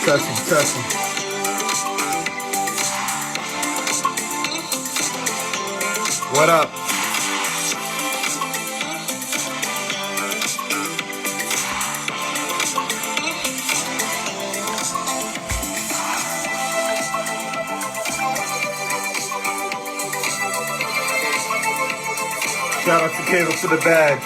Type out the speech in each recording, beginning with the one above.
Testing. What up? Shout out to Caleb for the badge.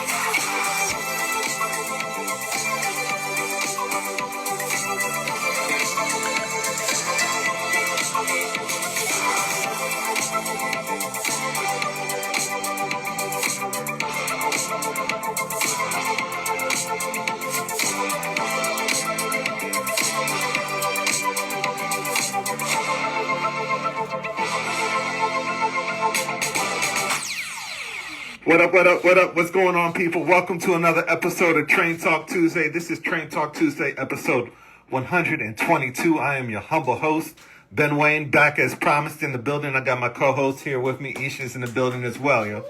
What up? What's going on, people? Welcome to another episode of Train Talk Tuesday. This is Train Talk Tuesday, episode 122. I am your humble host, Ben Wayne, back as promised in the building. I got my co-host here with me. Isha's in the building as well, yo.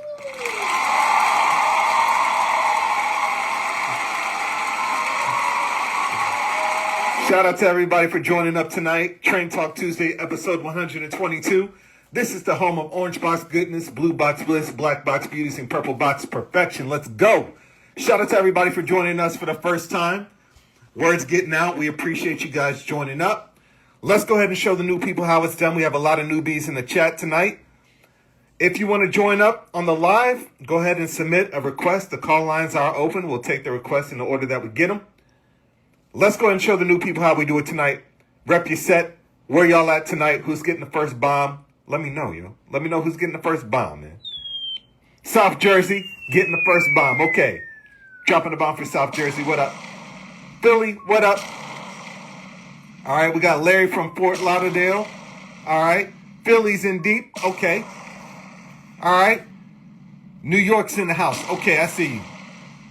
Shout out to everybody for joining up tonight. Train Talk Tuesday, episode 122. This is the home of orange box goodness, blue box bliss, black box beauties, and purple box perfection. Let's go. Shout out to everybody for joining us for the first time. Word's getting out. We appreciate you guys joining up. Let's go ahead and show the new people how it's done. We have a lot of newbies in the chat tonight. If you want to join up on the live, go ahead and submit a request. The call lines are open. We'll take the requests in the order that we get them. Let's go ahead and show the new people how we do it tonight. Rep your set. Where y'all at tonight? Who's getting the first bomb? Let me know, yo. Let me know who's getting the first bomb, man. South Jersey, getting the first bomb. Okay. Dropping the bomb for South Jersey. What up? Philly, what up? All right, we got Larry from Fort Lauderdale. All right. Philly's in deep. Okay. All right. New York's in the house. Okay, I see you.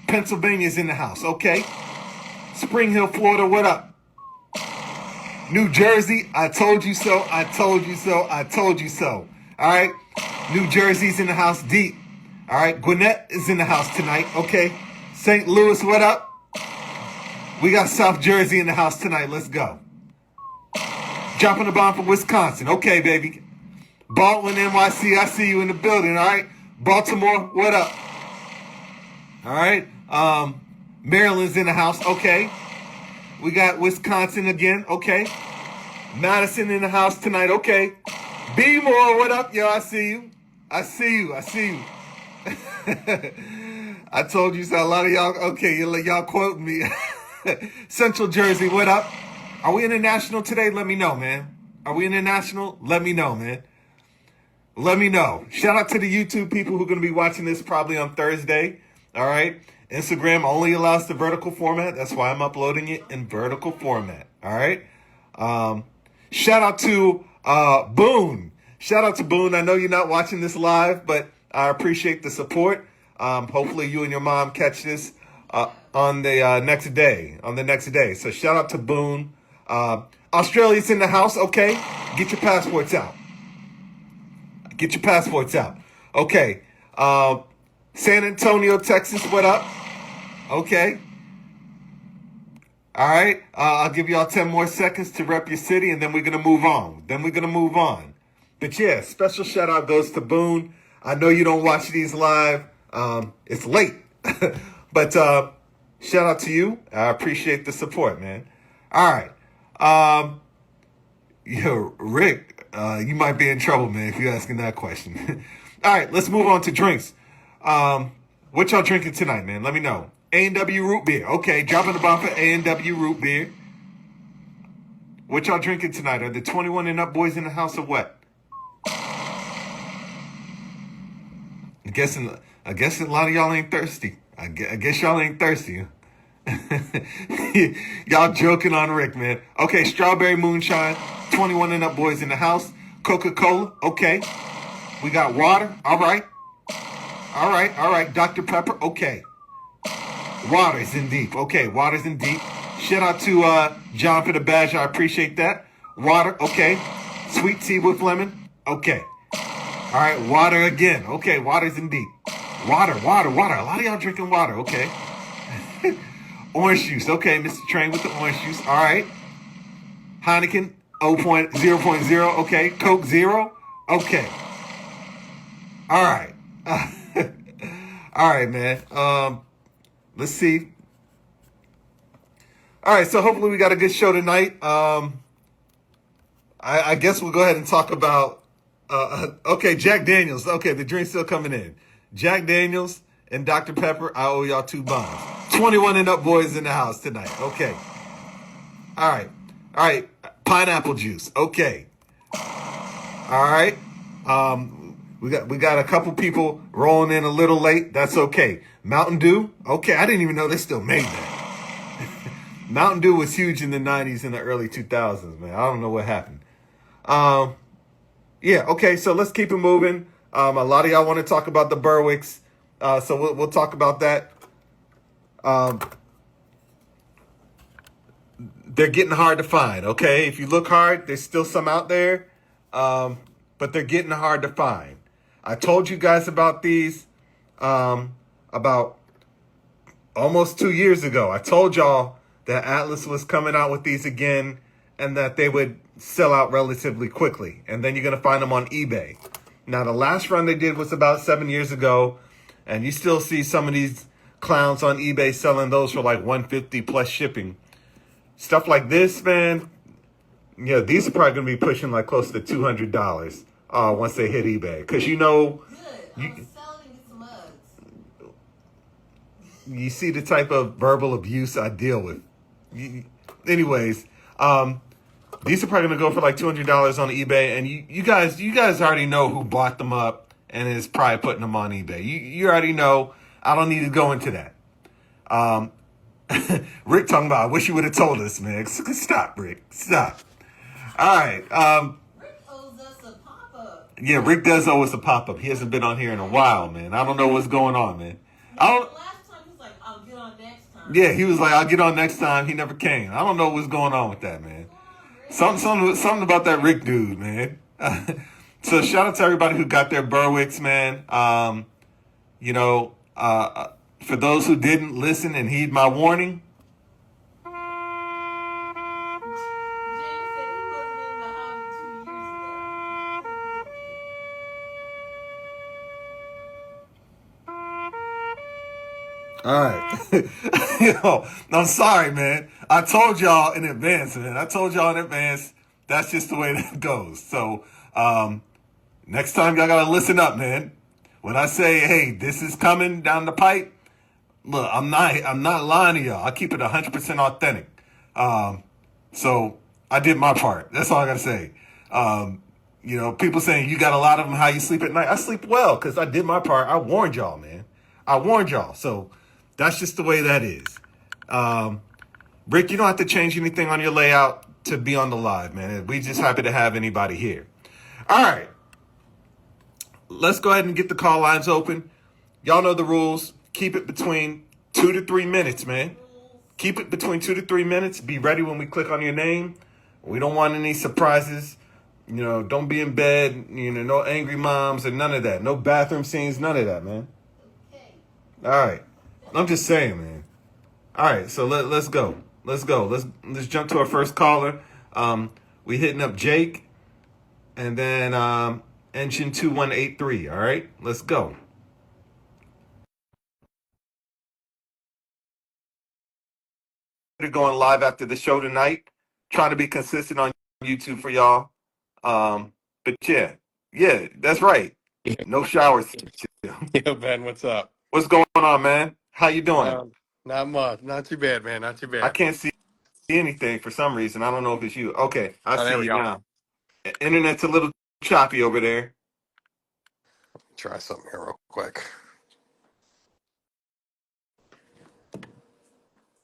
Pennsylvania's in the house. Okay. Spring Hill, Florida, what up? New Jersey, I told you so, I told you so, I told you so. All right? New Jersey's in the house deep. All right? Gwinnett is in the house tonight. Okay? St. Louis, what up? We got South Jersey in the house tonight. Let's go. Dropping the bomb from Wisconsin. Okay, baby. Baldwin, NYC, I see you in the building. All right? Baltimore, what up? All right? Maryland's in the house. Okay. We got Wisconsin again. Okay. Madison in the house tonight. Okay. B-More, what up, yo? I see you. I see you. I told you so. A lot of y'all, okay, y'all quoting me. Central Jersey, what up? Are we international today? Let me know, man. Are we international? Let me know, man. Let me know. Shout out to the YouTube people who are going to be watching this probably on Thursday. All right. Instagram only allows the vertical format. That's why I'm uploading it in vertical format. All right. Shout out to Boone. Shout out to Boone. I know you're not watching this live, but I appreciate the support. Hopefully you and your mom catch this on the next day. So shout out to Boone. Australia's in the house. Okay. Get your passports out. Okay. San Antonio, Texas, what up? Okay. All right. I'll give y'all 10 more seconds to rep your city, and then we're going to move on. But yeah, special shout out goes to Boone. I know you don't watch these live. It's late. But shout out to you. I appreciate the support, man. All right. Yo, Rick, you might be in trouble, man, if you're asking that question. All right, let's move on to drinks. What y'all drinking tonight, man? Let me know. A&W root beer. Okay, dropping the bomb for A&W root beer. What y'all drinking tonight? Are the 21 and up boys in the house or what? I'm guessing a lot of y'all ain't thirsty. I guess y'all ain't thirsty. Y'all joking on Rick, man. Okay, strawberry moonshine. 21 and up boys in the house. Coca-Cola. Okay. We got water. All right. Dr. Pepper. Okay. Water's in deep. Okay, water's in deep. Shout out to John for the badge. I appreciate that. Water. Okay. Sweet tea with lemon. Okay. All right, water again. Okay, water's in deep. Water. A lot of y'all drinking water. Okay. Orange juice. Okay, Mr. Train with the orange juice. All right. Heineken 0.0. Okay. Coke Zero. Okay. All right. All right, man. Let's see. All right, so hopefully we got a good show tonight. I guess we'll go ahead and talk about. Okay, Jack Daniels. Okay, the drink's still coming in. Jack Daniels and Dr. Pepper. I owe y'all 2 bombs. 21 and up boys in the house tonight. Okay. All right. All right. Pineapple juice. Okay. All right. We got a couple people rolling in a little late. That's okay. Mountain Dew. Okay, I didn't even know they still made that. Mountain Dew was huge in the 90s and the early 2000s, man. I don't know what happened. Yeah, okay, so let's keep it moving. A lot of y'all want to talk about the Burwicks, so we'll talk about that. They're getting hard to find, okay? If you look hard, there's still some out there, but they're getting hard to find. I told you guys about these about almost 2 years ago. I told y'all that Atlas was coming out with these again and that they would sell out relatively quickly. And then you're going to find them on eBay. Now, the last run they did was about 7 years ago, and you still see some of these clowns on eBay selling those for like $150 plus shipping. Stuff like this, man, yeah, these are probably going to be pushing like close to $200 once they hit eBay. Because you know, you see the type of verbal abuse I deal with. Anyways, these are probably going to go for like $200 on eBay. And you guys already know who bought them up and is probably putting them on eBay. You already know. I don't need to go into that. Rick talking about, I wish you would have told us, man. Stop, Rick. Stop. All right. Rick owes us a pop-up. Yeah, Rick does owe us a pop-up. He hasn't been on here in a while, man. I don't know what's going on, man. I don't. Last time he was like, I'll get on next time. Yeah, he was like, I'll get on next time. He never came. I don't know what's going on with that, man. Something about that Rick dude, man. So shout out to everybody who got their Burwicks, man. For those who didn't listen and heed my warning. James said he wasn't in the hobby 2 years ago. All right. I'm sorry, man. I told y'all in advance, man. That's just the way that goes. So, next time y'all gotta listen up, man. When I say, hey, this is coming down the pipe, look, I'm not lying to y'all. I keep it 100% authentic. So I did my part. That's all I gotta say. People saying you got a lot of them. How you sleep at night? I sleep well because I did my part. I warned y'all, man. I warned y'all. So that's just the way that is. Rick, you don't have to change anything on your layout to be on the live, man. We just happy to have anybody here. All right. Let's go ahead and get the call lines open. Y'all know the rules. Keep it between 2 to 3 minutes, man. Keep it between 2 to 3 minutes. Be ready when we click on your name. We don't want any surprises. Don't be in bed. No angry moms or none of that. No bathroom scenes, none of that, man. Okay. All right. I'm just saying, man. All right, so let's go. Let's jump to our first caller. We hitting up Jake, and then engine 2183. All right, let's go. We're going live after the show tonight. Trying to be consistent on YouTube for y'all. But yeah, that's right. No showers. Yo, Ben, what's up? What's going on, man? How you doing? Not much. Not too bad, man. Not too bad. I can't see anything for some reason. I don't know if it's you. Okay, I there see we you go. now. Internet's a little choppy over there. Try something here real quick.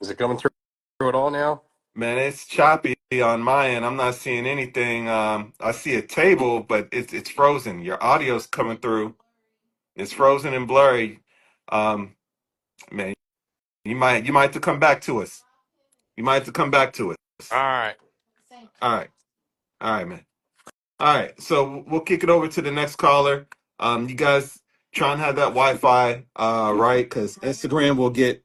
Is it coming through at all now? Man, it's choppy on my end. I'm not seeing anything. I see a table, but it's frozen. Your audio's coming through. It's frozen and blurry. Man, you might have to come back to us. You might have to come back to us. All right. All right. All right, man. All right. So we'll kick it over to the next caller. You guys try and have that Wi-Fi right, because Instagram will get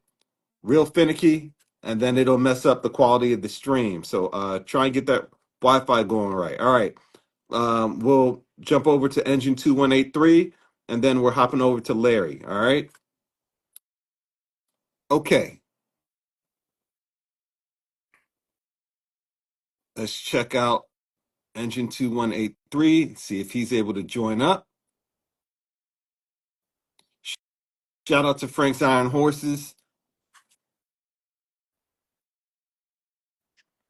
real finicky and then it'll mess up the quality of the stream. So try and get that Wi-Fi going right. All right. We'll jump over to engine 2183, and then we're hopping over to Larry. All right. Okay. Let's check out engine 2183. See if he's able to join up. Shout out to Frank's Iron Horses.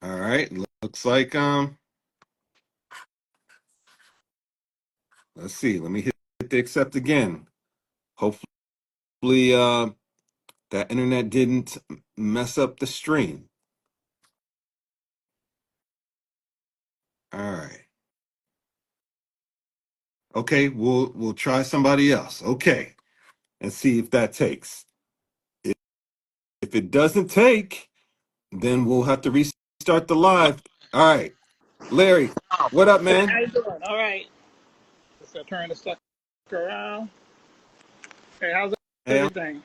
All right. Looks like let's see. Let me hit the accept again. Hopefully that internet didn't mess up the stream. All right. Okay, we'll try somebody else. Okay. And see if that takes. If it doesn't take, then we'll have to restart the live. All right. Larry, what up, Hey, how man? you doing? All right. Just turn the sucker around. Hey, how's Hey, everything?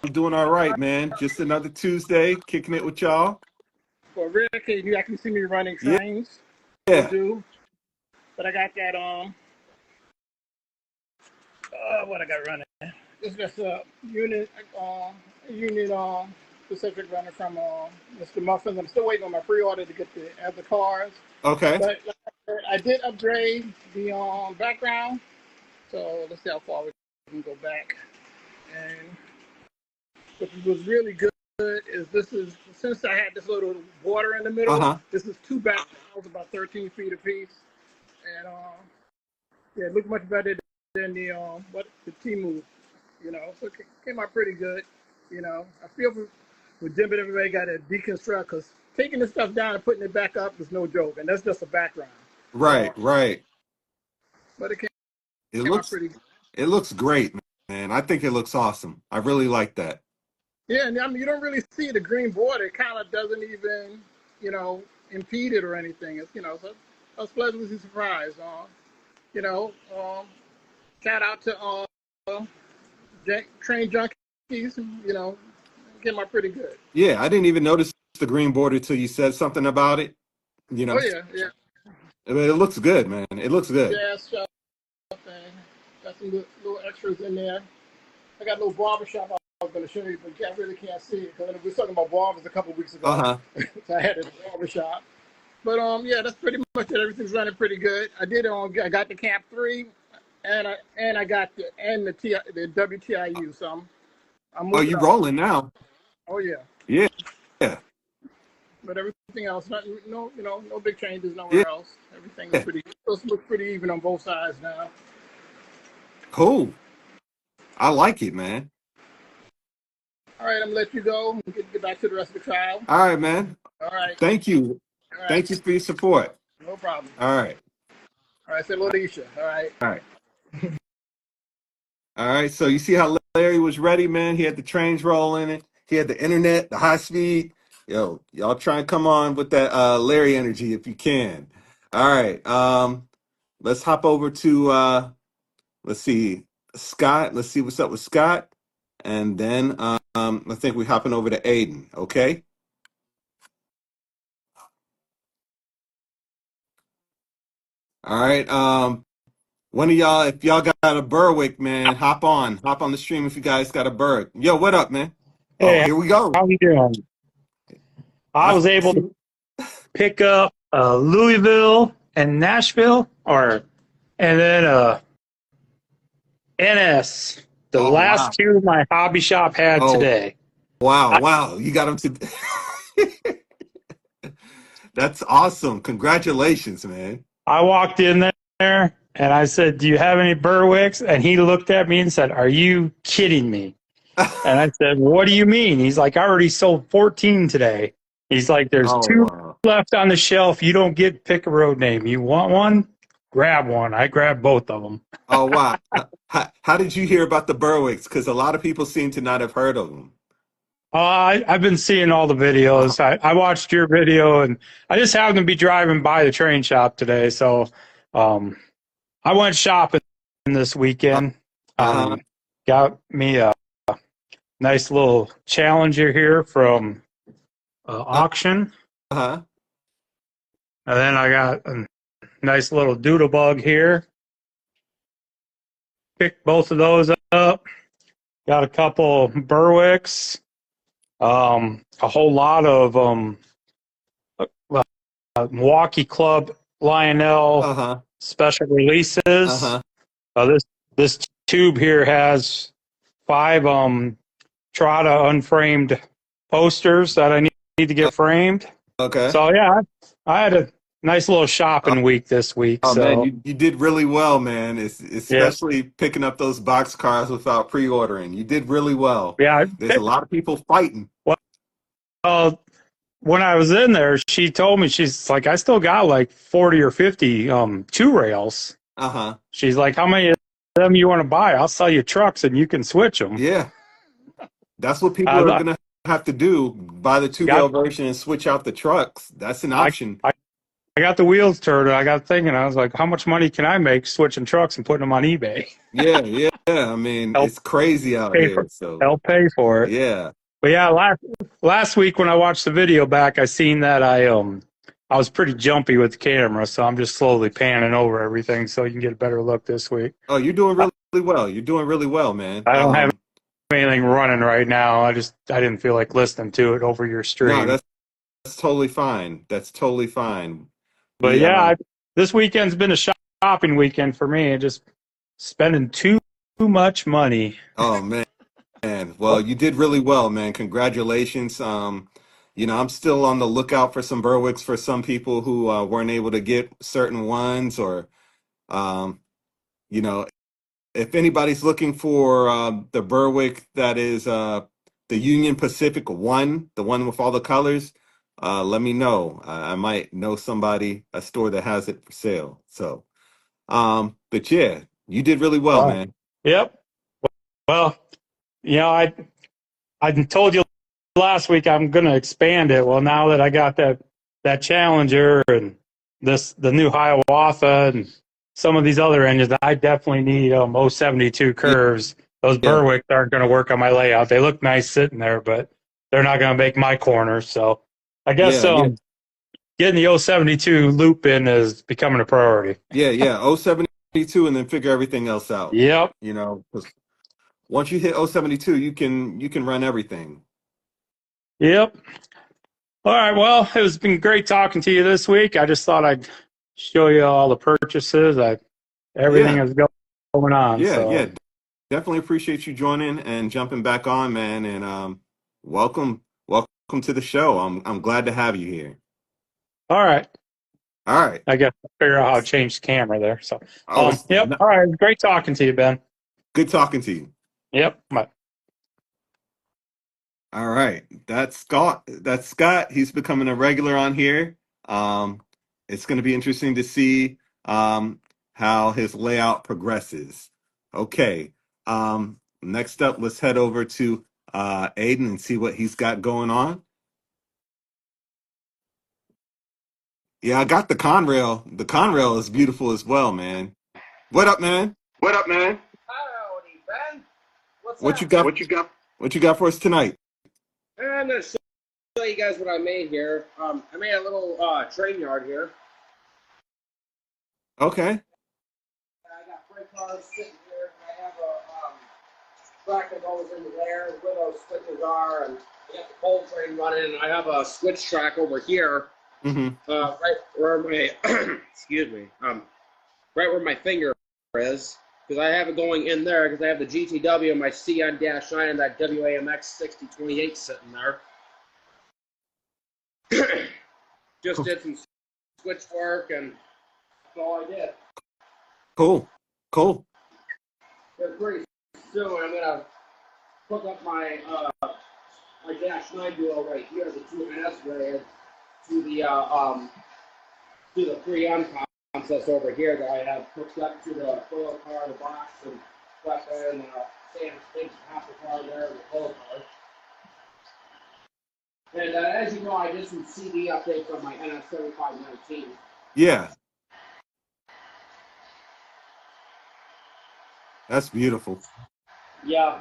I'm doing all right, man. Just another Tuesday, kicking it with y'all. Well, Rick, you can see me running Yeah. trains. Still Yeah. do. But I got that what I got running. It's just a unit specific runner from Mr. Muffins. I'm still waiting on my pre-order to get the other cars. Okay. But like I said, I did upgrade the background. So let's see how far we can go back. And what was really good is since I had this little water in the middle, Uh-huh. this is two backgrounds about 13 feet apiece. And yeah, it looked much better than the T-Move, so it came out pretty good. I feel for Jim and everybody got to deconstruct, because taking this stuff down and putting it back up is no joke, and that's just a background. Right, So, right. but it It came out looks pretty good. it looks great, man. I think it looks awesome. I really like that. Yeah, and I mean, you don't really see the green border. It kind of doesn't even, impede it or anything. It's, so I was pleasantly surprised. You know, shout out to train junkies. Came out pretty good. Yeah, I didn't even notice the green border till you said something about it. You Oh know, yeah, yeah, I mean, it looks good, man. It looks good. jazz stuff, and got some little extras in there. I got a little barbershop I was going to show you, but I really can't see it because we were talking about barbers a couple weeks ago. Uh-huh. So I had a barbershop. But yeah, that's pretty much it. Everything's running pretty good. I I got the Camp 3, and I got the WTIU. So I'm Oh, moving you on. rolling now? Oh yeah. Yeah. Yeah. But everything else, nothing, no big changes Yeah. nowhere else. Everything is looks pretty even on both sides now. Cool. I like it, man. All right, I'm gonna let you go and get back to the rest of the trial. All right, man. All right. Thank you. All right. Thank you for your support. No problem. All right. All right, say Lodisha. All right. All right. All right. So you see how Larry was ready, man? He had the trains rolling it. He had the internet, the high speed. Yo, y'all try and come on with that Larry energy if you can. All right. Let's hop over to let's see, Scott. Let's see what's up with Scott. And then I think we're hopping over to Aiden, okay? All right. One of y'all, if y'all got a Burwick, man, hop on. Hop on the stream if you guys got a Burwick. Yo, what up, man? Oh, Hey, here we go. how you doing? I I was able see. to pick up Louisville and Nashville, and then NS. The Oh, wow. last two my hobby shop had Oh, today. wow, I, wow. You got them to That's awesome. Congratulations, man. I walked in there and I said, "Do you have any Berwicks?" And he looked at me and said, "Are you kidding me?" And I said, "What do you mean?" He's like, "I already sold 14 today." He's like, "There's Oh, two wow. left on the shelf. You don't get pick a road name. You want one? Grab one." I grabbed both of them. Oh, wow. How did you hear about the Berwicks? Because a lot of people seem to not have heard of them. I've been seeing all the Uh-huh. videos. I watched your video, and I just happened to be driving by the train shop today. So um, I went shopping this weekend. Uh-huh. Got me a nice little Challenger here from auction. Uh-huh. And then I got a nice little doodle bug here. Picked both of those up. Got a couple Burwicks. A whole lot of Milwaukee Club Lionel Uh-huh. special releases. Uh-huh. This tube here has 5 Trotta unframed posters that I need to get framed. Okay. So yeah, I had a nice little shopping week this week. Oh man, So you did really well, man. yeah, Especially picking up those box cars without pre-ordering. You did really well. yeah. There's a lot of people fighting. Well, when I was in there, she told me, she's like, I still got like 40 or 50 two rails. Uh-huh. She's like, how many of them you want to buy? I'll sell you trucks and you can switch them. Yeah. That's what people are gonna have to do. Buy the two-rail version and switch out the trucks. That's an option. I got the wheels turned. I got thinking, I was like, how much money can I make switching trucks and putting them on eBay? Yeah. I mean, it's crazy out here. So I'll pay for it. yeah. But yeah, last week when I watched the video back, I seen that I was pretty jumpy with the camera, so I'm just slowly panning over everything so you can get a better look this week. Oh, you're doing really well. You're doing really well, man. I don't have anything running right now. I didn't feel like listening to it over your stream. No, that's totally fine. That's totally fine. But yeah, this weekend's been a shopping weekend for me. Just spending too much money. Oh man. Well, you did really well, man. Congratulations. I'm still on the lookout for some Berwicks for some people who weren't able to get certain ones, or you know, if anybody's looking for the Berwick that is the Union Pacific one, the one with all the colors, let me know. I might know somebody, a store that has it for sale. So, but yeah, you did really well, man. Yep. Well, I told you last week I'm going to expand it. Well, now that I got that Challenger and the new Hiawatha and some of these other engines, I definitely need 072 curves. Those Berwicks aren't going to work on my layout. They look nice sitting there, but they're not going to make my corners. So I guess getting the 072 loop in is becoming a priority. Yeah. 072 and then figure everything else out. Yep. 'Cause once you hit 072, you can run everything. Yep. All right. Well, it's been great talking to you this week. I just thought I'd show you all the purchases. Everything is going on. Yeah. Definitely appreciate you joining and jumping back on, man. And welcome to the show. I'm glad to have you here. All right. I guess I'll figure out how to change the camera there. So, yep. All right. Great talking to you, Ben. Good talking to you. Yep. Bye. All right. That's Scott. He's becoming a regular on here. It's going to be interesting to see how his layout progresses. Okay. Next up, let's head over to Aiden and see what he's got going on. Yeah, I got the Conrail. The Conrail is beautiful as well, man. What up, man? Howdy, Ben. What you got for us tonight? I'm going to show you guys what I made here. I made a little train yard here. Okay. I got freight cars sitting here. I have a track that goes into there where those switches are, and I got the coal train running, and I have a switch track over here. Mm-hmm. Right where my excuse me, right where my finger is, because I have it going in there because I have the GTW and my CN-9 and that WAMX 6028 sitting there. Just did some switch work, and that's all I did. Cool. But pretty soon I'm gonna hook up my my -9 duo right here, the 2S rail, to the pre-M concepts over here that I have hooked up to the foil car, the box, and stuff there, and sand stakes half the car there, the foil car. And as you know, I did some CD updates on my NS7519. Yeah. That's beautiful. Yeah,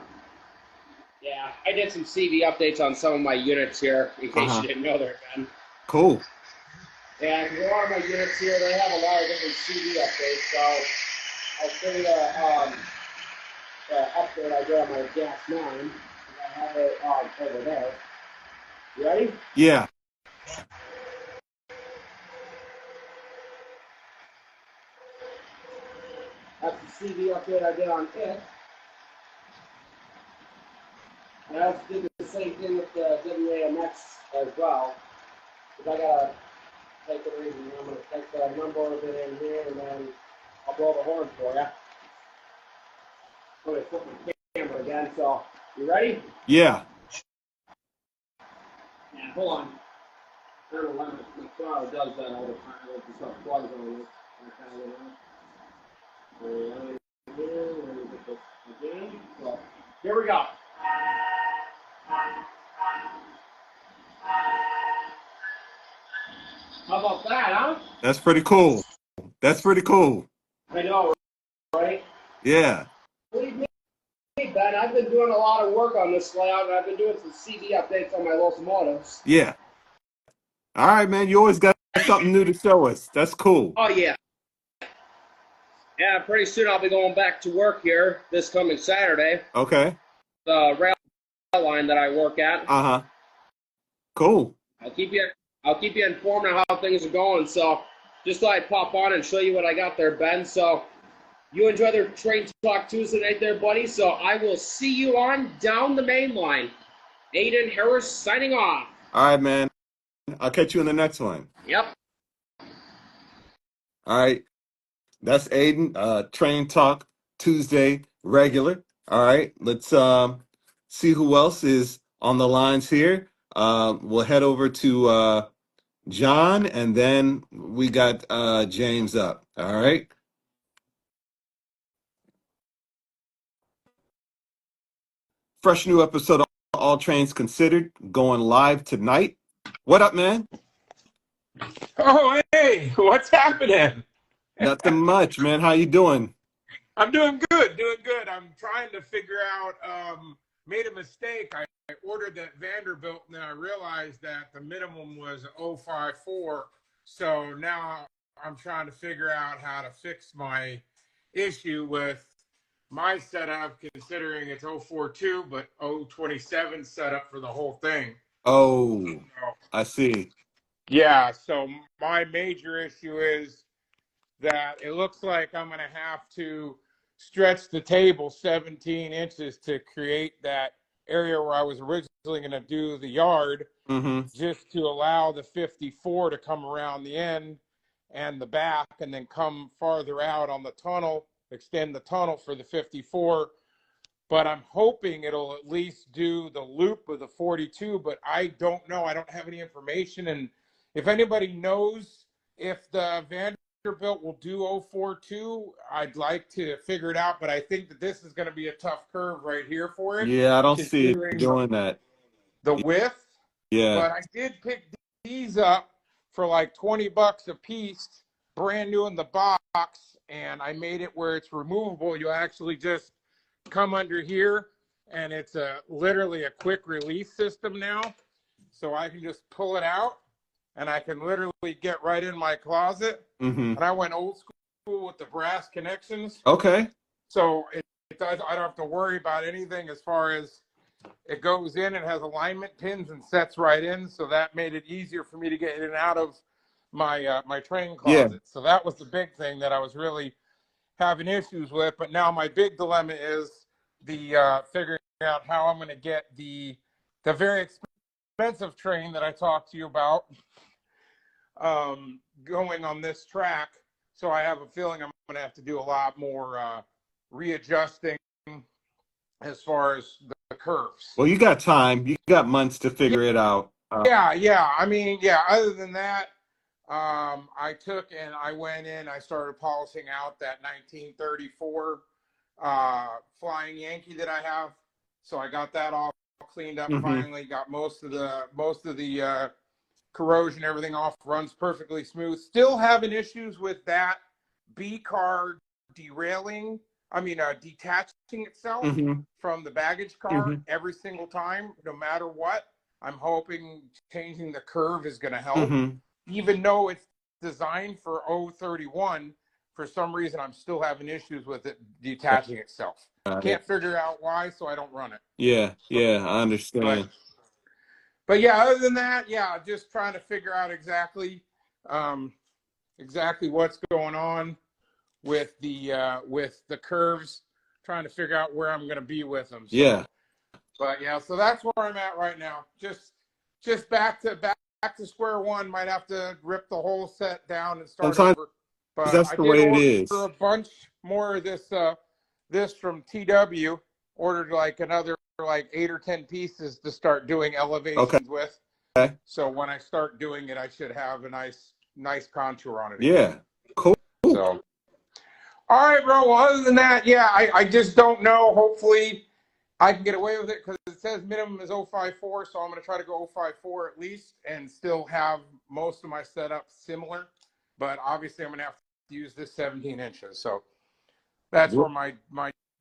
I did some CV updates on some of my units here, in case you didn't know there, Ben. Cool. And a lot of my units here, they have a lot of different CD updates, so I'll show you the update I got on my Gas 9. I have it over there. You ready? Yeah. That's the CD update I did on it. And I also did the same thing with the WAMX as well. Because I gotta take the reason. I'm gonna take the number of it in here, and then I'll blow the horn for you. I'm gonna flip my camera again. So, you ready? Yeah. Yeah, hold on. I don't know why my throttle does that all the time. It just stuff plugs on it. Let me get this again. So, here we go. How about that, huh? That's pretty cool. That's pretty cool. I know, right? Yeah. Believe me, Ben, I've been doing a lot of work on this layout, and I've been doing some CD updates on my locomotives. Yeah. All right, man. You always got something new to show us. That's cool. Oh, yeah. Yeah, pretty soon I'll be going back to work here this coming Saturday. Okay. The rail line that I work at. Uh-huh. Cool. I'll keep you informed on how things are going. So just thought I'd pop on and show you what I got there, Ben. So you enjoy the Train Talk Tuesday night there, buddy. So I will see you on down the main line. Aiden Harris signing off. All right, man. I'll catch you in the next one. Yep. All right. That's Aiden. Train Talk Tuesday regular. All right. Let's see who else is on the lines here. We'll head over to John, and then we got James up. All right. Fresh new episode of All Trains Considered going live tonight. What up, man? Oh, hey, what's happening? Nothing much, man. How you doing? I'm doing good, doing good. I'm trying to figure out, made a mistake. I ordered that Vanderbilt, and then I realized that the minimum was 054. So now I'm trying to figure out how to fix my issue with my setup, considering it's 042, but 027 setup for the whole thing. Oh, So, I see. yeah, so my major issue is that it looks like I'm going to have to stretch the table 17 inches to create that area where I was originally going to do the yard, just to allow the 54 to come around the end and the back, and then come farther out on the tunnel, extend the tunnel for the 54. But I'm hoping it'll at least do the loop of the 42, but I don't know. I don't have any information. And if anybody knows if the Vanderbilt will do 042, I'd like to figure it out. But I think that this is going to be a tough curve right here for it. Yeah, I don't see it considering doing that. the width. Yeah. But I did pick these up for like $20 a piece, brand new in the box, and I made it where it's removable. You actually just come under here, and it's literally a quick release system now. So I can just pull it out, and I can literally get right in my closet. And I went old school with the brass connections. Okay. So it does. I don't have to worry about anything as far as it goes in and has alignment pins and sets right in. So that made it easier for me to get in and out of my my train closet. Yeah. So that was the big thing that I was really having issues with. But now my big dilemma is the figuring out how I'm going to get the very expensive train that I talked to you about going on this track. So I have a feeling I'm going to have to do a lot more readjusting as far as the curves. Well, you got time. You got months to figure it out. Yeah. I mean, yeah. Other than that, I took and I went in. I started polishing out that 1934 Flying Yankee that I have. So I got that all cleaned up finally. Got most of the corrosion, everything off. Runs perfectly smooth. Still having issues with that B car derailing. I mean, detaching itself from the baggage car every single time, no matter what. I'm hoping changing the curve is going to help. even though it's designed for 031, for some reason I'm still having issues with it detaching itself. Got Can't it. figure out why, so I don't run it. Yeah, So, yeah, I but understand. yeah, other than that, yeah, just trying to figure out exactly what's going on with the curves, trying to figure out where I'm going to be with them. So, Yeah. but yeah, so that's where I'm at right now. Just back to square one. Might have to rip the whole set down and start Sometimes over. But that's I the did way it order is. a bunch more of this from TW. Ordered like another like 8 or 10 pieces to start doing Okay. elevations with. So when I start doing it, I should have a nice contour on it again. Yeah. Cool. So, all right, bro. Well, other than that, yeah, I just don't know. Hopefully, I can get away with it because it says minimum is 054, so I'm going to try to go 054 at least and still have most of my setup similar. But obviously, I'm going to have to use this 17 inches. So that's where my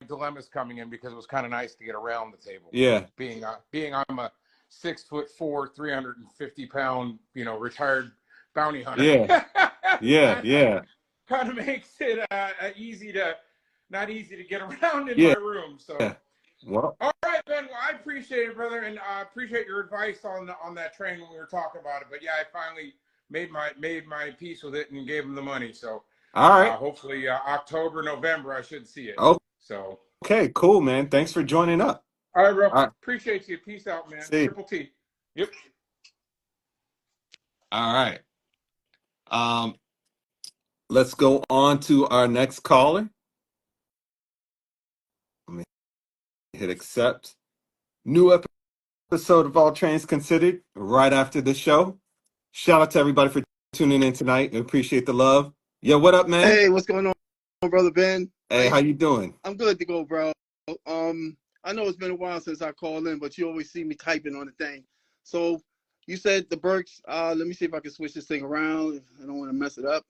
dilemma is coming in, because it was kind of nice to get around the table. Yeah. Being I'm a 6'4", 350-pound, retired bounty hunter. Yeah. Yeah. Yeah. Kind of makes it not easy to get around in Yeah. my room. So, Yeah. Well, all right, Ben. Well, I appreciate it, brother, and I appreciate your advice on that train when we were talking about it. But yeah, I finally made my peace with it and gave him the money. So, all right. hopefully October, November, I should see it. Oh, so okay, cool, man. Thanks for joining up. all right, bro. All right. Appreciate you. Peace out, man. See. Triple T. Yep. All right. Let's go on to our next caller. Let me hit accept. New episode of All Trains Considered right after the show. Shout out to everybody for tuning in tonight. We appreciate the love. Yo, what up, man? Hey, what's going on, brother Ben? Hey, how you doing? I'm good to go, bro. I know it's been a while since I called in, but you always see me typing on the thing. So you said the Burks. Let me see if I can switch this thing around. I don't want to mess it up.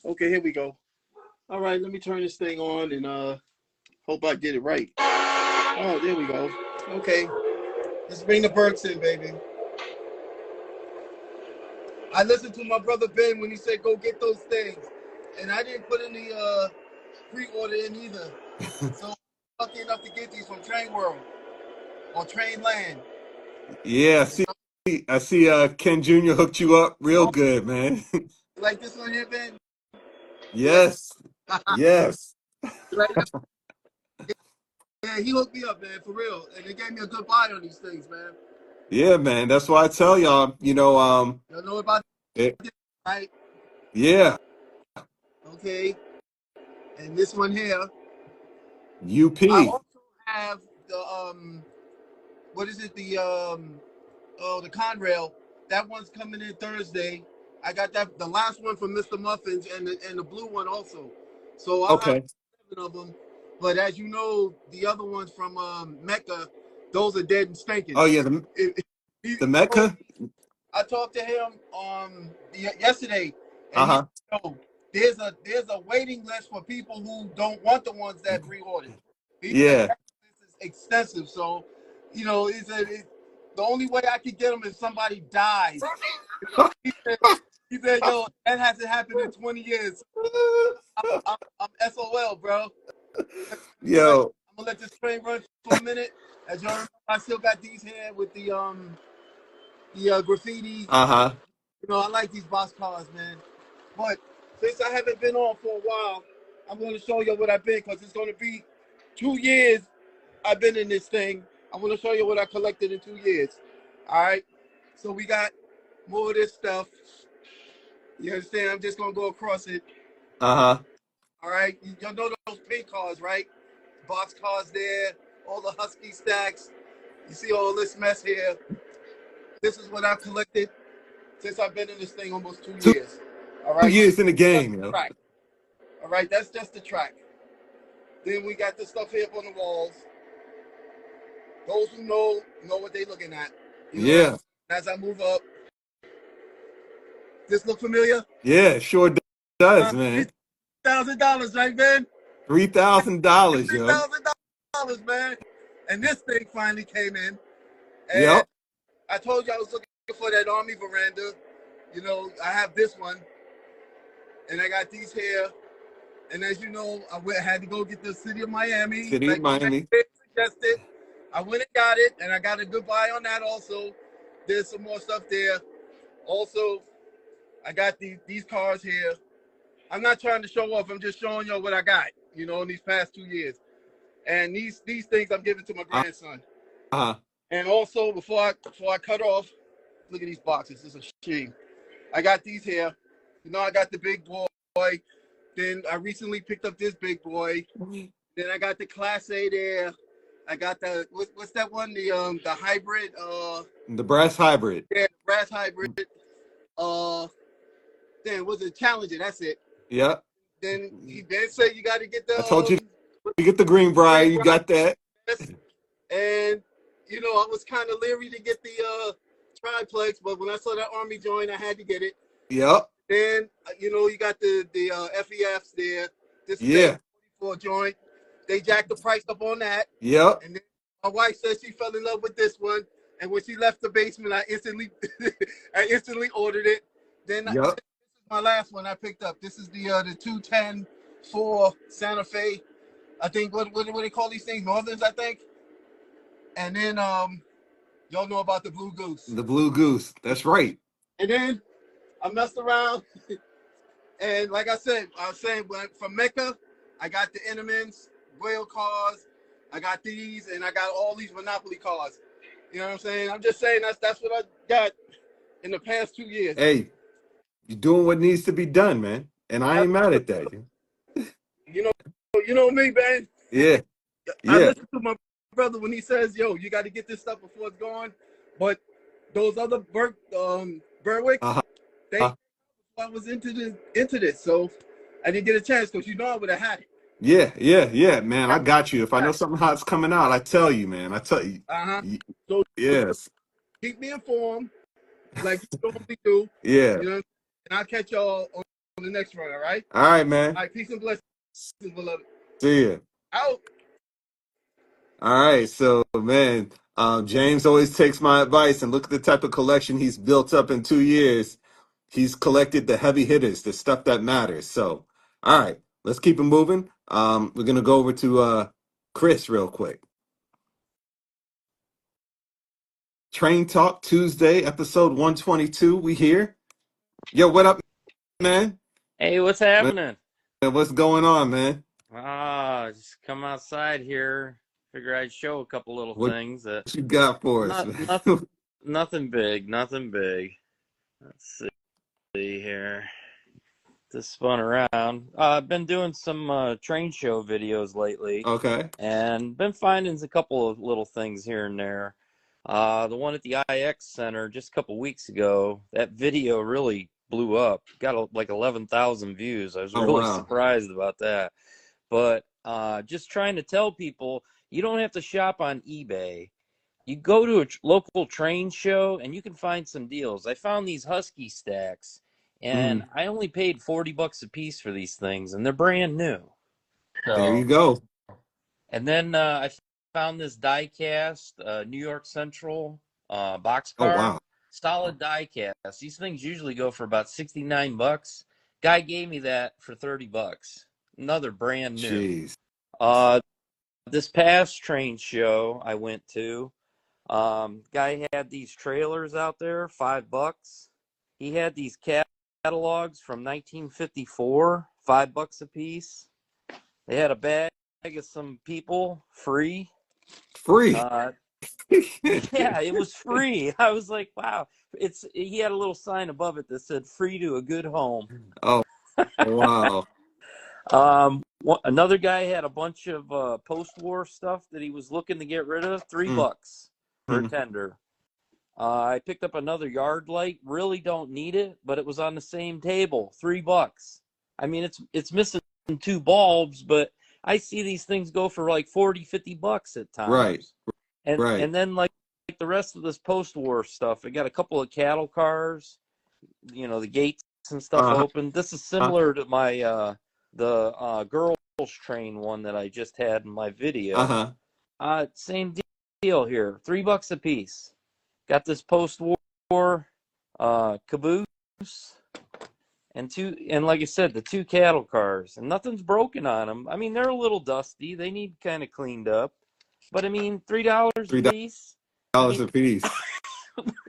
Okay, here we go. All right, let me turn this thing on and hope I get it right. Oh, there we go. Okay, let's bring the Burks in, baby. I listened to my brother Ben when he said go get those things, and I didn't put any pre-order in either. So I'm lucky enough to get these from Train World or Train Land. Yeah, I see Ken Jr. hooked you up real good, man. Like this one here, Ben? Yes. Yes. Right? Yeah, he hooked me up, man, for real. And they gave me a good buy on these things, man. Yeah, man. That's why I tell y'all, Y'all know about it, it, right? yeah. Okay. And this one here. UP. I also have the what is it? The the Conrail. That one's coming in Thursday. I got the last one from Mr. Muffins and the blue one also. So I'll have 7 of them. But as you know, the other ones from Mecca, those are dead and stinking. Oh yeah, the Mecca. I talked to him yesterday, and Uh-huh. he said, there's a waiting list for people who don't want the ones that pre-ordered. Yeah. This is extensive, so the only way I could get them is somebody dies. He said, yo, that hasn't happened in 20 years. I'm SOL, bro. Yo. I'm gonna let this train run for a minute. As y'all remember, I still got these here with the graffiti. Uh-huh. I like these box cars, man. But since I haven't been on for a while, I'm going to show you what I've been, because it's going to be 2 years I've been in this thing. I'm going to show you what I collected in 2 years. All right? So we got more of this stuff. You understand? I'm just going to go across it. Uh-huh. All right? Y'all know those pink cars, right? Box cars there, all the Husky stacks. You see all this mess here. This is what I've collected since I've been in this thing almost 2 years. All right. 2 years in the game, yo. All right, that's just the track. Then we got the stuff here up on the walls. Those who know what they're looking at. Yeah. As I move up. This look familiar? Yeah, it sure does, man. $3,000, right, man? $3,000, yo. $3,000, man. And this thing finally came in. And Yep. I told you I was looking for that Army veranda. You know, I have this one, and I got these here. And as you know, had to go get the City of Miami, City of like Miami. suggested. I went and got it, and I got a good buy on that also. There's some more stuff there. Also, I got these cars here. I'm not trying to show off. I'm just showing y'all what I got, you know, in these past 2 years. And these things I'm giving to my Uh grandson. huh. And also, before I cut off, look at these boxes. It's a shame. I got these here. You know, I got the big boy. Then I recently picked up this big boy. Then I got the Class A there. I got the what's that one? The hybrid. The brass hybrid. Yeah, the brass hybrid. Then was it Challenger? That's it. Yep. Then he then said you got to get I told you the to get the Greenbrier. You got that. and you know I was kind of leery to get the triplex, but when I saw that Army joint, I had to get it. Yep. Then you know you got the FEFs there. This is Yeah. the 44 joint. They jacked the price up on that. Yep. And then my wife said she fell in love with this one. And when she left the basement, I instantly ordered it. Then Yep. this is my last one I picked up. This is the 210 for Santa Fe. I think what do they call these things? Northerns, I think. And then y'all know about the Blue Goose. The Blue Goose. That's right. And then I messed around. And like I said, I was saying from Mecca, I got the Innemans, Whale cars. I got these, and I got all these Monopoly cars. You know what I'm saying? I'm just saying that's what I got in the past 2 years. Hey, you're doing what needs to be done, man. And I ain't mad at that. You know me, man. Yeah. I Yeah. listen to my brother when he says, "Yo, you got to get this stuff before it's gone." But those other Burwicks, Uh-huh. I was into this, so I didn't get a chance because I would have had it. Yeah, man. I got you. If I know something hot's coming out, I tell you, man. I tell you. So Yes. keep me informed, like you normally do. Yeah. You know, and I'll catch y'all on the next run. All right. All right, man. All right. Peace and blessings, beloved. See ya. Out. All right, so man, James always takes my advice, and look at the type of collection he's built up in 2 years. He's collected the heavy hitters, the stuff that matters. So, all right, let's keep it moving. We're gonna go over to Chris real quick. Train Talk Tuesday, episode 122. We here. Yo, what up, man? Hey, what's Man, happening? what's going on, man? Just come outside here. Figure I'd show a couple little What things that you got for us, not man? nothing big, nothing big. Let's see here. Just spun around. I've been doing some train show videos lately, Okay. and been finding a couple of little things here and there. The one at the IX Center just a couple weeks ago, that video really blew up. Got like 11,000 views. I was Oh, really wow. surprised about that. But just trying to tell people, you don't have to shop on eBay. You go to a local train show and you can find some deals. I found these Husky stacks, and I only paid $40 a piece for these things, and they're brand new. There you So, go. and then I found this die-cast New York Central Oh, boxcar, wow. solid die-cast. These things usually go for about $69. Guy gave me that for $30. Another brand new. Jeez. This past train show I went to, guy had these trailers out there, $5. He had these catalogs from 1954, $5 a piece. They had a bag of some people, free. Free. Yeah, it was free. I was like, wow. He had a little sign above it that said "Free to a good home." Oh, wow. Another guy had a bunch of post-war stuff that he was looking to get rid of. $3 for a tender. I picked up another yard light. Really don't need it, but it was on the same table. $3. I mean, it's missing 2 bulbs, but I see these things go for like $40-50 at times. Right. And then like the rest of this post-war stuff, I got a couple of cattle cars, the gates and stuff open. This is similar to my the girls train one that I just had in my video. Same deal here. $3 a piece. Got this post-war caboose. and like I said, the two cattle cars, and nothing's broken on them. I mean, they're a little dusty. They need kind of cleaned up, but I mean, $3 a $3 piece. I mean, a piece.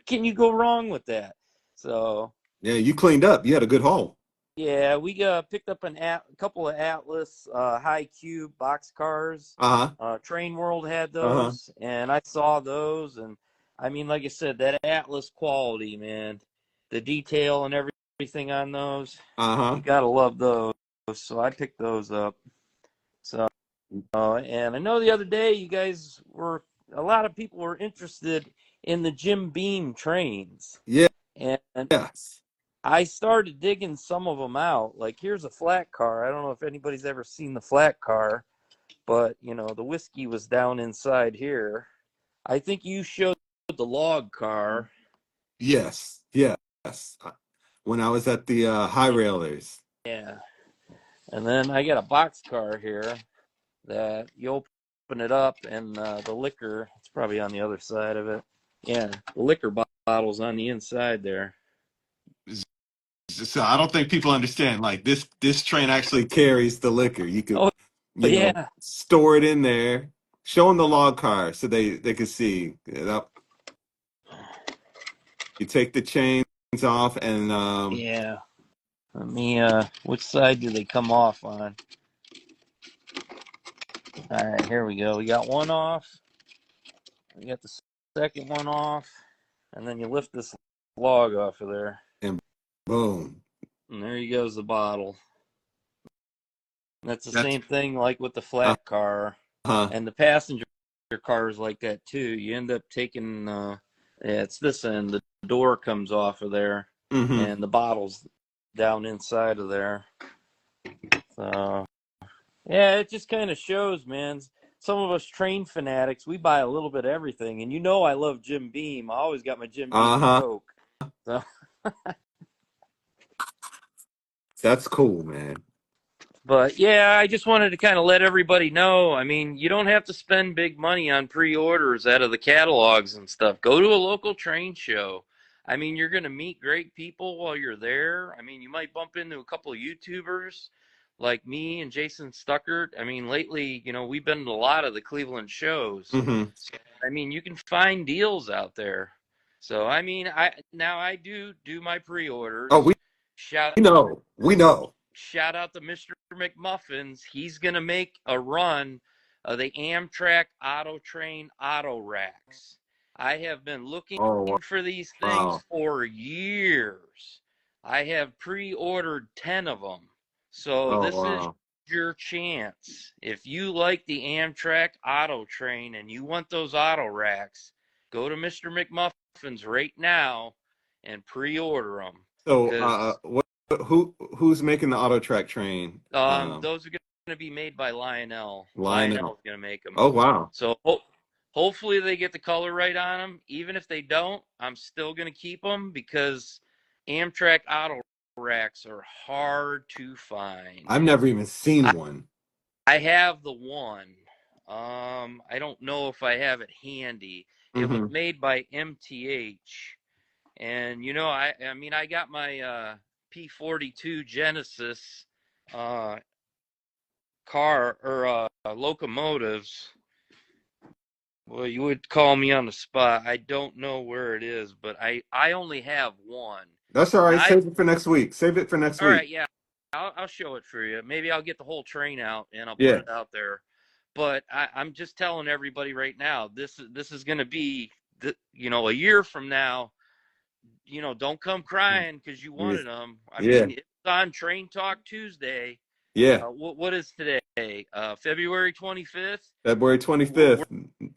can you go wrong with that? So Yeah, you cleaned up. You had a good haul. yeah, we picked up a couple of Atlas high cube box cars. Train World had those, and I saw those, and I mean, like I said, that Atlas quality, man, the detail and everything on those, you gotta love those. So I picked those up. So, and I know the other day a lot of people were interested in the Jim Beam trains. Yeah. And Yes. I started digging some of them out. Like, here's a flat car. I don't know if anybody's ever seen the flat car, but, you know, the whiskey was down inside here. I think you showed the log car. Yes. Yes. When I was at the High Railers. Yeah. And then I got a box car here that you open it up, and the liquor, it's probably on the other side of it. Yeah, the liquor bottle's on the inside there. So I don't think people understand. Like this train actually carries the liquor. You could, you know, store it in there. Show them the log car so they could see. You take the chains off and yeah. Let me. Which side do they come off on? All right, here we go. We got one off. We got the second one off, and then you lift this log off of there. And boom. And there you goes the bottle. That's the same thing like with the flat car. And the passenger car is like that too. You end up taking, it's this end. The door comes off of there, and the bottle's down inside of there. So, yeah, it just kind of shows, man. Some of us train fanatics, we buy a little bit of everything. And you know I love Jim Beam. I always got my Jim Beam Coke. So. That's cool, man. But yeah, I just wanted to kind of let everybody know. I mean, you don't have to spend big money on pre-orders out of the catalogs and stuff. Go to a local train show. I mean, you're going to meet great people while you're there. I mean, you might bump into a couple of YouTubers like me and Jason Stuckert. I mean, lately, you know, we've been to a lot of the Cleveland shows. So, I mean, you can find deals out there. So, I mean, I do my pre-orders. Oh, we know. Shout out to Mr. McMuffins. He's going to make a run of the Amtrak Auto Train Auto Racks. I have been looking for these things for years. I have pre-ordered 10 of them. So this is your chance. If you like the Amtrak Auto Train and you want those auto racks, go to Mr. McMuffins right now and pre-order them. So who's making the auto track train? Those are going to be made by Lionel. Lionel's going to make them. Oh, wow. So hopefully they get the color right on them. Even if they don't, I'm still going to keep them because Amtrak auto racks are hard to find. I've never even seen one. I have the one. I don't know if I have it handy. It was made by MTH. And, you know, I mean, I got my P42 Genesis car or locomotives. Well, you would call me on the spot. I don't know where it is, but I only have one. That's all right. Save it for next week. All right, yeah. I'll show it for you. Maybe I'll get the whole train out and I'll put it out there. But I'm just telling everybody right now, this is going to be, you know, a year from now. You know, don't come crying because you wanted them. I mean, it's on Train Talk Tuesday. Yeah. What is today? February 25th? February 25th.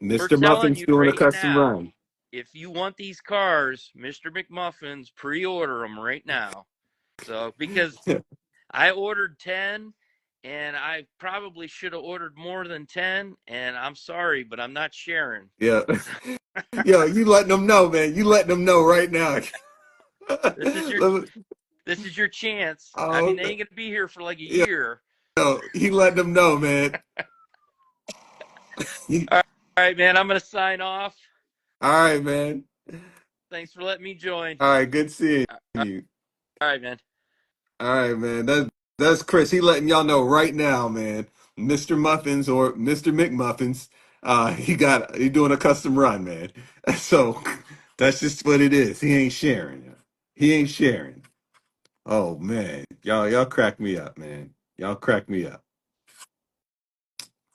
Mr. Muffin's doing a custom run. If you want these cars, Mr. McMuffins, pre-order them right now. So, because I ordered 10, and I probably should have ordered more than 10, and I'm sorry, but I'm not sharing. Yeah. Yo, you letting them know, man. You letting them know right now. This is your chance. I mean, they ain't going to be here for like a year. No, he letting them know, man. All right, man. I'm going to sign off. All right, man. Thanks for letting me join. All right, good seeing you. right, man. All right, man. That's Chris. He letting y'all know right now, man. Mr. Muffins or Mr. McMuffins, he doing a custom run, man. So that's just what it is. He ain't sharing. He ain't sharing. Oh man, y'all crack me up, man. Y'all crack me up.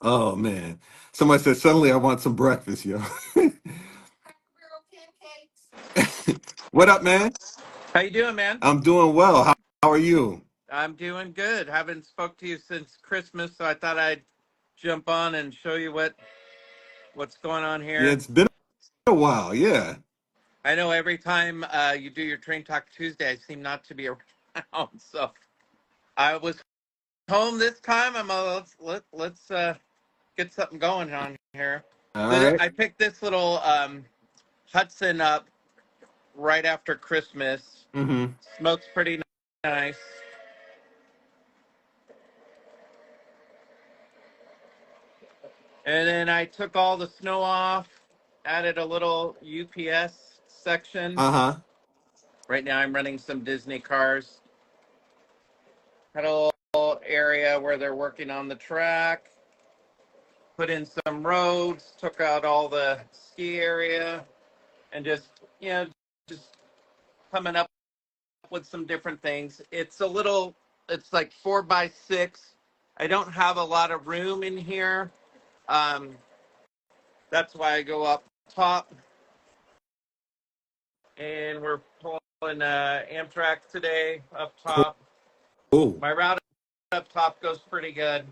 Oh man. Somebody said suddenly I want some breakfast, yo. What up, man? How you doing, man? I'm doing well. How are you? I'm doing good. Haven't spoke to you since Christmas, so I thought I'd jump on and show you what's going on Yeah, here. it's been a while. Yeah. I know every time you do your Train Talk Tuesday, I seem not to be around, so I was home this time. Let's get something going on here. All right. I picked this little Hudson up right after Christmas. Mm-hmm. Smokes pretty nice. And then I took all the snow off, added a little UPS section. Uh-huh. Right now I'm running some Disney cars. Had a little area where they're working on the track. Put in some roads, took out all the ski area, and just coming up with some different things. It's like 4x6. I don't have a lot of room in here. Um, that's why I go up top. And we're pulling Amtrak today up top. Cool. My route up top goes pretty good,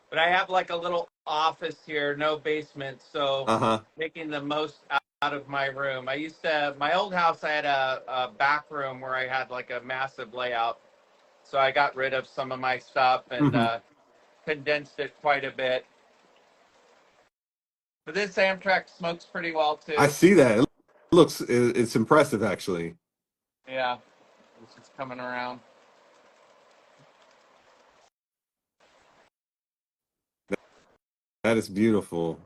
but I have like a little office here, no basement, so Uh-huh. making the most out of my room. My old house, I had a back room where I had like a massive layout, so I got rid of some of my stuff and Mm-hmm. condensed it quite a bit. But this Amtrak smokes pretty well I too. see that. It's impressive actually. Yeah, it's just coming around. That is beautiful.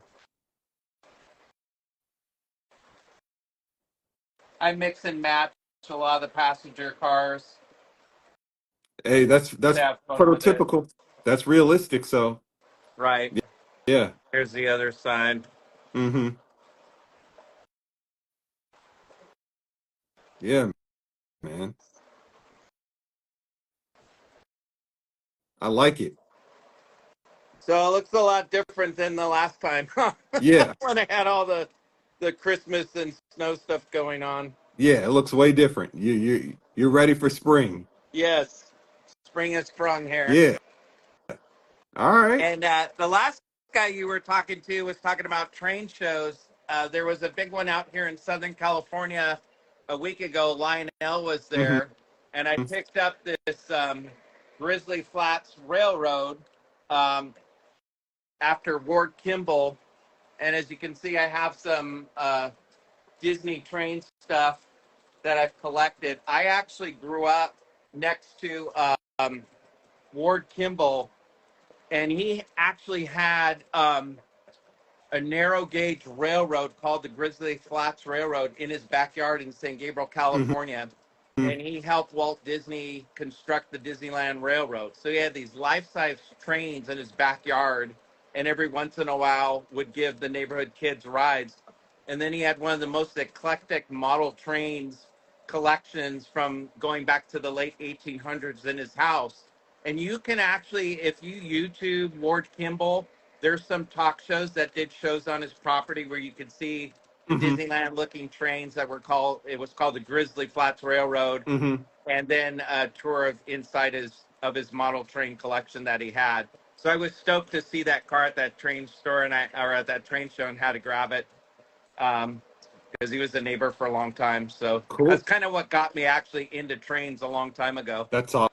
I mix and match a lot of the passenger cars. Hey, that's To have fun with it. prototypical. That's realistic, so Right. yeah. Here's the other side. Mm-hmm. Yeah, man. I like it. So it looks a lot different than the last time Yeah. when I had all the Christmas and snow stuff going on. Yeah, it looks way different. You're ready for spring. Yes, spring is sprung here. Yeah. All right. And the last guy you were talking to was talking about train shows. There was a big one out here in Southern California a week ago. Lionel was Mm-hmm. there, and I picked up this Grizzly Flats Railroad um, after Ward Kimball. And as you can see, I have some Disney train stuff that I've collected. I actually grew up next to Ward Kimball, and he actually had a narrow gauge railroad called the Grizzly Flats Railroad in his backyard in San Gabriel, California. Mm-hmm. And he helped Walt Disney construct the Disneyland Railroad. So he had these life-size trains in his backyard, and every once in a while would give the neighborhood kids rides. And then he had one of the most eclectic model trains collections from going back to the late 1800s in his house. And you can actually, if you YouTube Ward Kimball, there's some talk shows that did shows on his property where you could see the Mm-hmm. Disneyland looking trains that were called, it was called the Grizzly Flats Railroad, Mm-hmm. and then a tour of inside his model train collection that he had. So I was stoked to see that car at that train store or at that train show, and had to grab it because he was a neighbor for a long time. So Cool. that's kind of what got me actually into trains a long time ago. That's Yeah,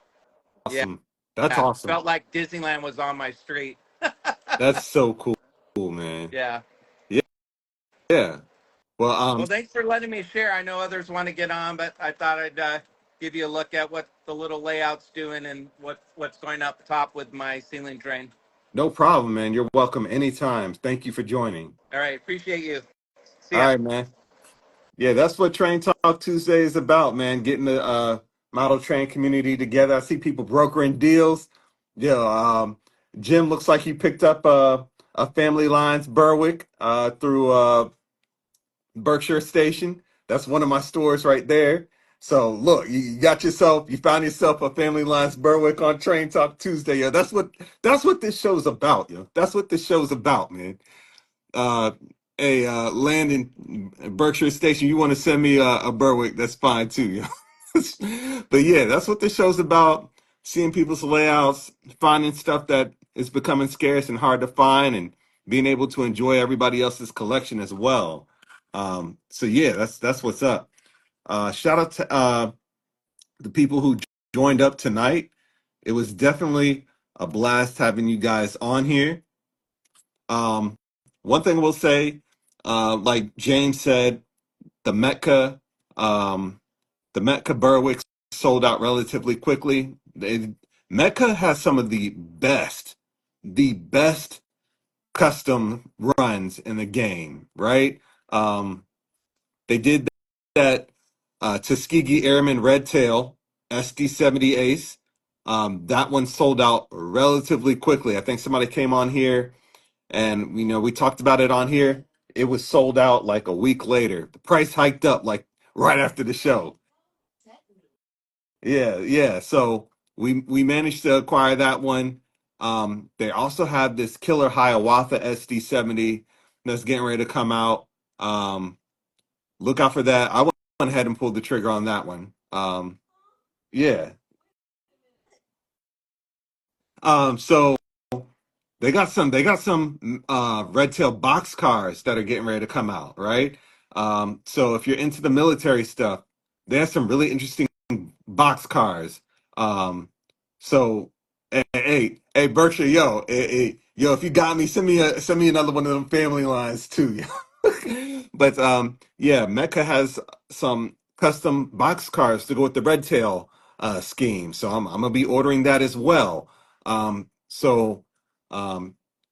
awesome. That's yeah. awesome. Felt like Disneyland was on my street. That's so cool, man. Yeah. Yeah. Yeah. Well, Well, thanks for letting me share. I know others want to get on, but I thought I'd give you a look at what the little layout's doing and what's going up top with my ceiling train. no problem, man. You're welcome anytime. Thank you for joining. All right, appreciate you. See All ya. right, man. Yeah, that's what Train Talk Tuesday is about, man. Getting the model train community together. I see people brokering deals. Yeah, Jim looks like he picked up a Family Lines Berwick through Berkshire Station. That's one of my stores right there. So look, you found yourself a Family Lines Berwick on Train Talk Tuesday. Yo, that's what this show's about, yo. That's what this show's about, man. uh, land in Berkshire Station, you want to send me a Berwick, that's fine too. You know? But yeah, that's what this show's about. Seeing people's layouts, finding stuff that is becoming scarce and hard to find, and being able to enjoy everybody else's collection as well. So yeah, that's what's up. Shout out to the people who joined up tonight. It was definitely a blast having you guys on here. Um, One thing I will say, like James said, the Mecca, um, the Mecca Berwick sold out relatively quickly. Mecca has some of the best custom runs in the game, right? They did that Tuskegee Airman Red Tail SD70 Ace. That one sold out relatively quickly. I think somebody came on here and we talked about it on here. It was sold out like a week later. The price hiked up like right after the show. Yeah, yeah. So we managed to acquire that one. They also have this killer Hiawatha SD70 that's getting ready to come out. Look out for that. I went ahead and pulled the trigger on that one. Yeah. So they got some red tail box cars that are getting ready to come out, right? So if you're into the military stuff, they have some really interesting box cars. So hey, Berkshire, yo, if you got me, send me another one of them Family Lines too. But yeah, Mecca has some custom box cars to go with the red tail scheme. So I'm gonna be ordering that as well. So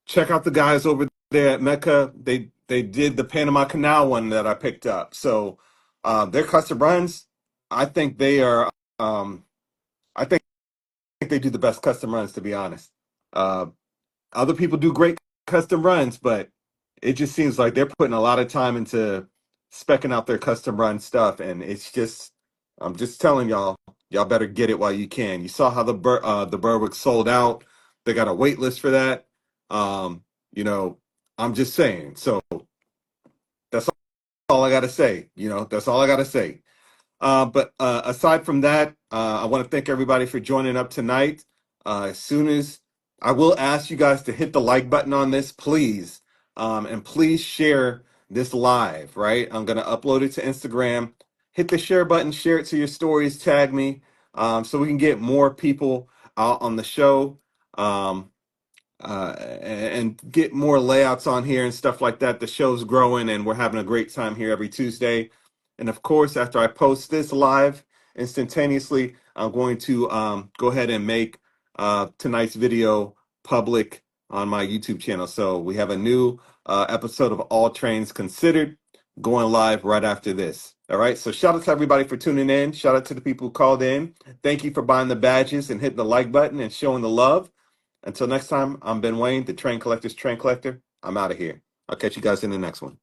check out the guys over there at Mecca. They did the Panama Canal one that I picked up. So their custom runs, I think they are. I think they do the best custom runs, to be honest. Uh, Other people do great custom runs, but it just seems like they're putting a lot of time into specking out their custom run stuff, and I'm just telling y'all better get it while you can. You saw how the Berwick sold out. They got a wait list for that. Um, you know, I'm just saying. So that's all I got to say. That's all I got to say. But aside from that, I want to thank everybody for joining up tonight. As soon as I will ask you guys to hit the like button on this, please. And please share this live, right? I'm going to upload it to Instagram. Hit the share button, share it to your stories, tag me, so we can get more people out on the show. And get more layouts on here and stuff like that. The show's growing and we're having a great time here every Tuesday. And of course, after I post this live instantaneously, I'm going to go ahead and make tonight's video public on my YouTube channel. So we have a new episode of All Trains Considered going live right after this. All right. So shout out to everybody for tuning in. Shout out to the people who called in. Thank you for buying the badges and hitting the like button and showing the love. Until next time, I'm Ben Wayne, the Train Collector's Train Collector. I'm out of here. I'll catch you guys in the next one.